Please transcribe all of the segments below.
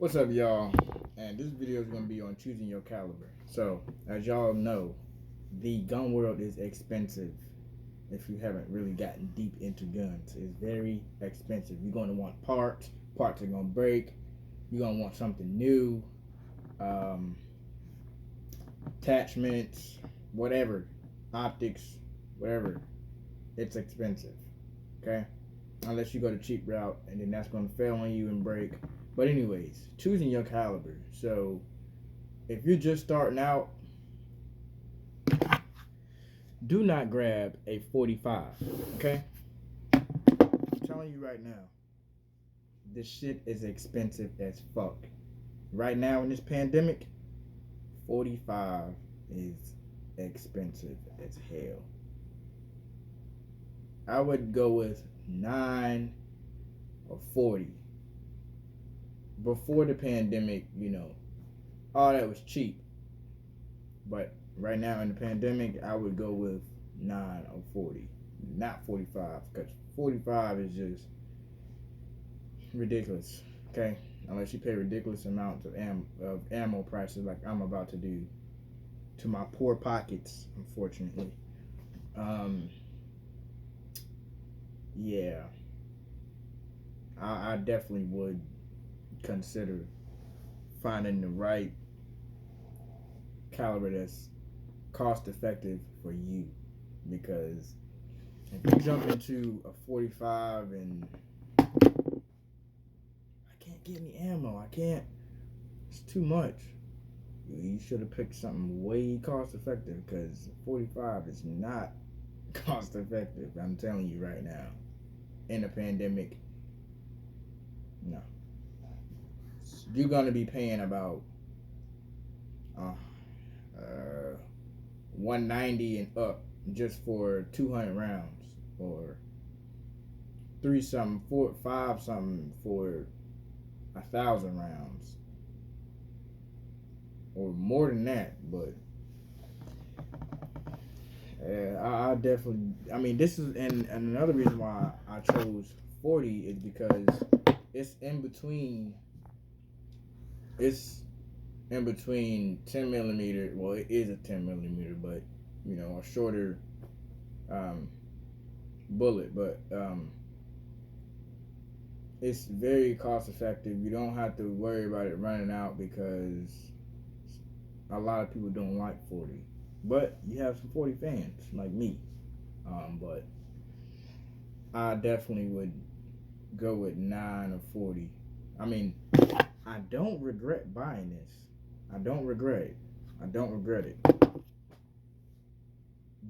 What's up, y'all? And this video is going to be on choosing your caliber. So, as y'all know, the gun world is expensive. If you haven't really gotten deep into guns, it's very expensive. You're going to want parts. Parts are going to break. You're going to want something new. Um, Attachments, whatever, optics, whatever. It's expensive. Okay, unless you go the cheap route, and then that's going to fail on you and break. But anyways, choosing your caliber. So if you're just starting out, do not grab a 45. Okay, I'm telling you right now, this shit is expensive as fuck. Right now in this pandemic, 45 is expensive as hell. I would go with 9 or 40. Before the pandemic, all that was cheap. But right now in the pandemic, I would go with 9 or 40, not 45, because 45 is just ridiculous. Okay, unless you pay ridiculous amounts of ammo prices like I'm about to do to my poor pockets, unfortunately. Yeah, I definitely would consider finding the right caliber that's cost effective for you, because if you jump into a 45 and I can't get any ammo, I can't, it's too much, you should have picked something way cost effective, because 45 is not cost effective. I'm telling you right now, in a pandemic, no, you're gonna be paying about 190 and up just for 200 rounds, or 3 something, 4 5 something for 1,000 rounds, or more than that. But I definitely, I mean, this is, and another reason why I chose 40 is because it's in between. It's in between 10 millimeter. Well, it is a 10 millimeter, but a shorter bullet. But it's very cost effective. You don't have to worry about it running out, because a lot of people don't like 40. But you have some 40 fans like me. But I definitely would go with 9 or 40. I mean, I don't regret buying this. I don't regret it. I don't regret it.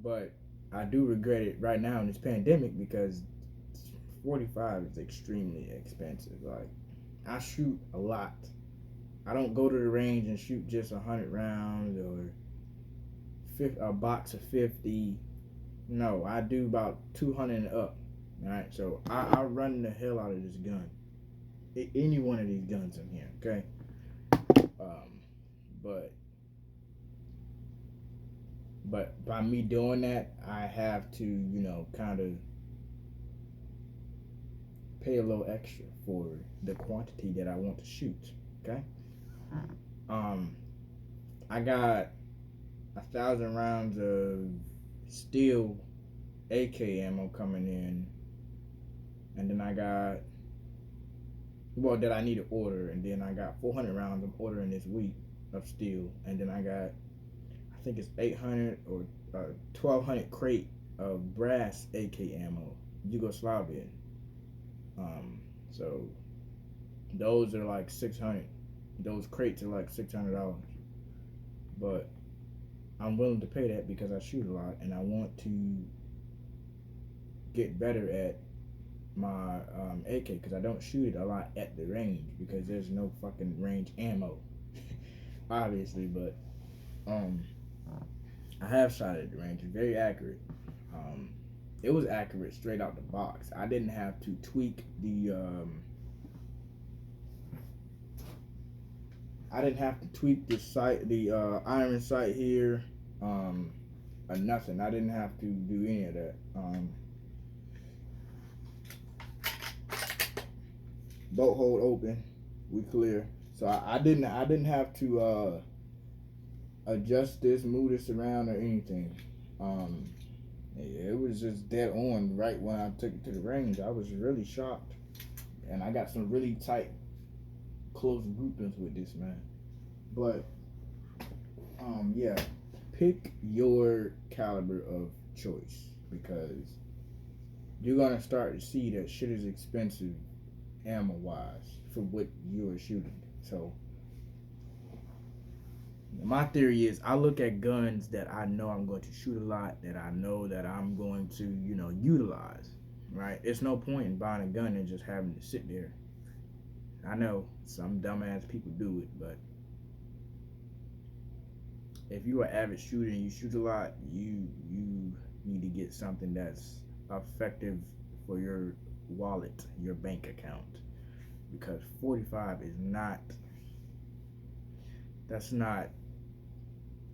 But I do regret it right now in this pandemic, because 45 is extremely expensive. Like, I shoot a lot. I don't go to the range and shoot just 100 rounds or a box of 50. No, I do about 200 and up. All right, so I run the hell out of this gun. Any one of these guns in here, okay? But by me doing that, I have to, kind of pay a little extra for the quantity that I want to shoot. Okay. I got 1,000 rounds of steel AK ammo coming in, and then I got, well, that I need to order, and then I got 400 rounds I'm ordering this week of steel, and then I got, I think it's 800 or 1,200 crate of brass AK ammo, Yugoslavian. So those are like 600. Those crates are like $600, but I'm willing to pay that because I shoot a lot and I want to get better at my AK, because I don't shoot it a lot at the range because there's no fucking range ammo, obviously. But I have shot at the range. It's very accurate. It was accurate straight out the box. I didn't have to tweak the sight, the iron sight here, or nothing. I didn't have to do any of that. Bolt hold open, we clear. So I didn't have to adjust this, move this around or anything. Um, it was just dead on right when I took it to the range. I was really shocked, and I got some really tight, close groupings with this man. But yeah, pick your caliber of choice because you're gonna start to see that shit is expensive ammo wise for what you're shooting. So my theory is I look at guns that I know I'm going to shoot a lot, that I know that I'm going to, utilize. Right? It's no point in buying a gun and just having to sit there. I know some dumbass people do it, but if you're an avid shooter and you shoot a lot, you need to get something that's effective for your wallet, your bank account, because 45 is not. That's not.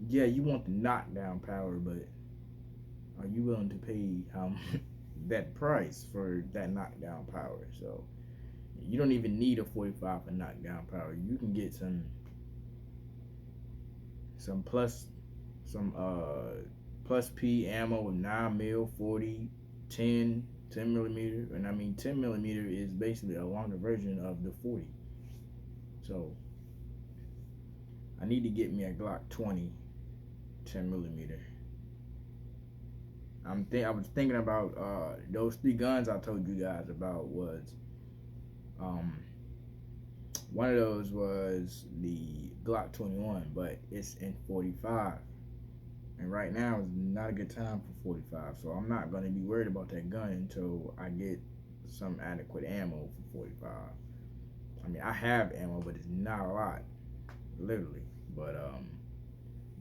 Yeah, you want the knockdown power, but are you willing to pay that price for that knockdown power? So you don't even need a 45 for knockdown power. You can get some plus some plus P ammo with 9 mil, 40, 10 millimeter, and I mean 10 millimeter is basically a longer version of the 40. So I need to get me a Glock 20 10 millimeter. I was thinking about those three guns I told you guys about was um one of those was the Glock 21, but it's in 45. And right now is not a good time for 45, so I'm not going to be worried about that gun until I get some adequate ammo for 45. I mean, I have ammo, but it's not a lot, literally. But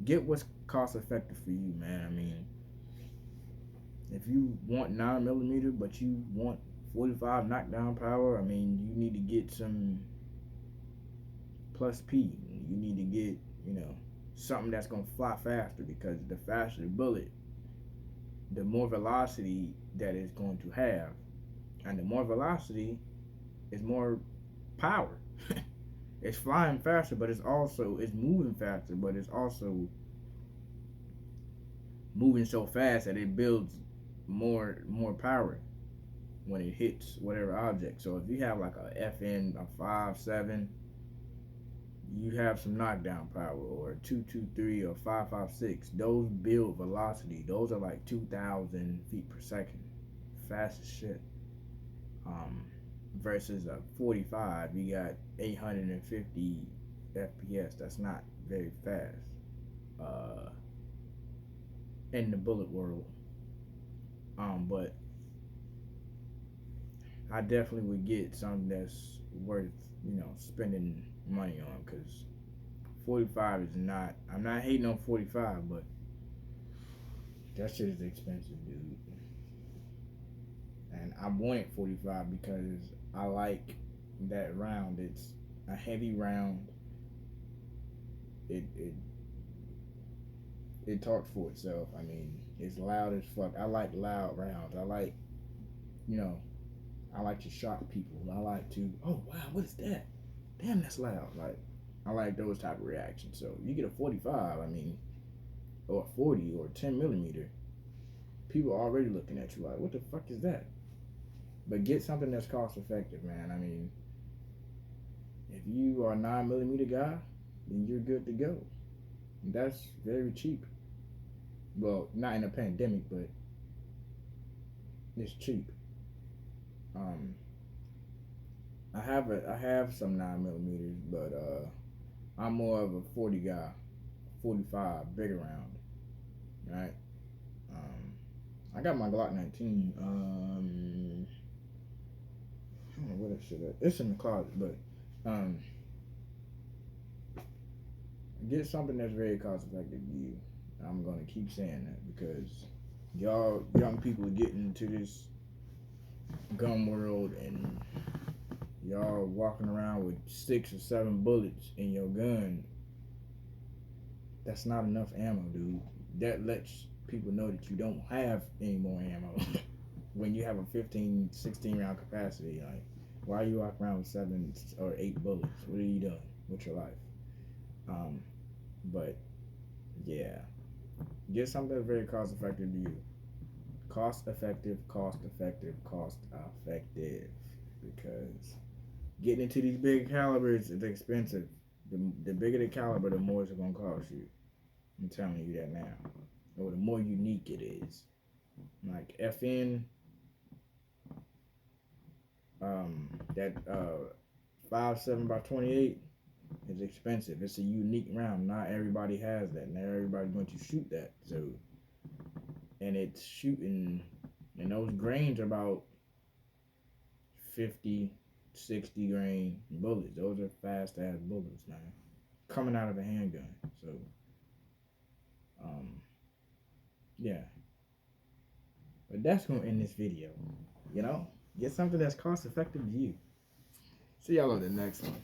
get what's cost effective for you, man. I mean, if you want 9 millimeter, but you want 45 knockdown power, I mean, you need to get some plus P. You need to get, something that's going to fly faster, because the faster the bullet, the more velocity that it's going to have. And the more velocity is more power. It's flying faster, but it's moving faster, but it's also moving so fast that it builds more power when it hits whatever object. So if you have like a FN, a 5.7, you have some knockdown power, or 2.23 or 5.56. Those build velocity. Those are like 2,000 feet per second, fast as shit. Versus a 45, you got 850 FPS. That's not very fast in the bullet world. But I definitely would get something that's worth, spending money on, because 45 is not. I'm not hating on 45, but that shit is expensive, dude. And I wanted 45 because I like that round. It's a heavy round. It talks for itself. I mean, it's loud as fuck. I like loud rounds. I like, I like to shock people. I like to, oh wow, what is that? Damn, that's loud. Like, I like those type of reactions. So you get a 45, I mean, or a 40 or 10 millimeter, people are already looking at you like, what the fuck is that? But get something that's cost effective, man. I mean, if you are a 9 millimeter guy, then you're good to go. That's very cheap. Well, not in a pandemic, but it's cheap. I have some 9 millimeters, but I'm more of a 40 guy, 45 bigger round, right? I got my Glock 19. I don't know where that shit at. It's in the closet, but get something that's very cost effective to you. I'm gonna keep saying that because y'all young people are getting into this gun world, and y'all walking around with 6 or 7 bullets in your gun. That's not enough ammo, dude. That lets people know that you don't have any more ammo. When you have a 15, 16 round capacity, like, why are you walking around with 7 or 8 bullets? What are you doing? with your life. But yeah, get something that's very cost effective to you. Cost effective, cost effective, cost effective. Because getting into these big calibers is expensive. The bigger the caliber, the more it's gonna cost you. I'm telling you that now. Or the more unique it is. Like FN, that 5.7 by 28 is expensive. It's a unique round. Not everybody has that. Not everybody's going to shoot that. So, and it's shooting, and those grains are about 50, 60 grain bullets. Those are fast ass bullets, man. Coming out of a handgun. So, yeah. But that's gonna end this video. You know, get something that's cost effective to you. See y'all on the next one.